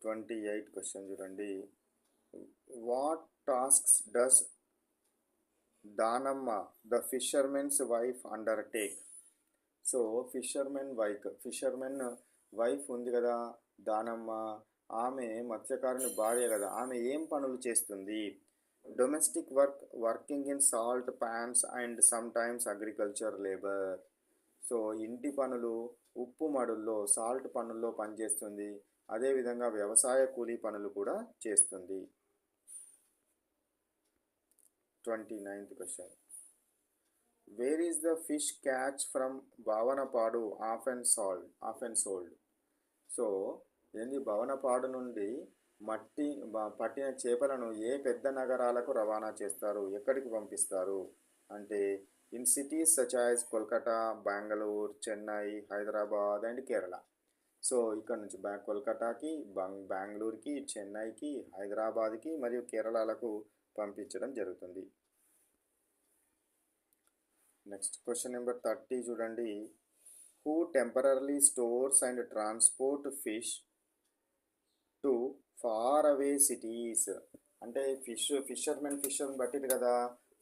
28 question చూడండి. What tasks does Danamma the fishermen's wife undertake? So fishermen wife ఉంది కదా దానమ్మ, ఆమె మత్స్యకారుని భార్య కదా, ఆమె ఏం పనులు చేస్తుంది? Domestic work, working in salt pans and sometimes agriculture labour. So ఇంటి పనులు, ఉప్పు మడుల్లో సాల్ట్ పనుల్లో పనిచేస్తుంది, అదేవిధంగా వ్యవసాయ కూలీ పనులు కూడా చేస్తుంది. 29th question. Where is the fish catch from Bhavanapadu often sold? So ఏంది, భవనపాడు నుండి పట్టిన చేపలను ఏ పెద్ద నగరాలకు రవాణా చేస్తారు, ఎక్కడికి పంపిస్తారు అంటే in cities such as Kolkata, Bengaluru, Chennai, Hyderabad and Kerala. So ఇక్కడ నుంచి కోల్కతాకి, బెంగళూరుకి, చెన్నైకి, హైదరాబాద్కి మరియు కేరళలకు పంపించడం జరుగుతుంది. నెక్స్ట్ క్వశ్చన్ నెంబర్ 30 చూడండి. Who temporary stores and transport fish to far away cities? అంటే ఫిషర్మెన్ పట్టింది కదా,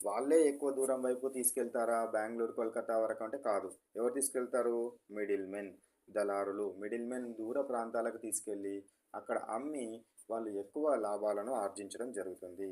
వాళ్ళే ఎక్కువ దూరం వైపు తీసుకెళ్తారా బెంగళూరు, కోల్కతా వరకు అంటే కాదు. ఎవరు తీసుకెళ్తారు? మిడిల్ మెన్, దళారులు. మిడిల్ మెన్ దూర ప్రాంతాలకు తీసుకెళ్ళి అక్కడ అమ్మి వాళ్ళు ఎక్కువ లాభాలను ఆర్జించడం జరుగుతుంది.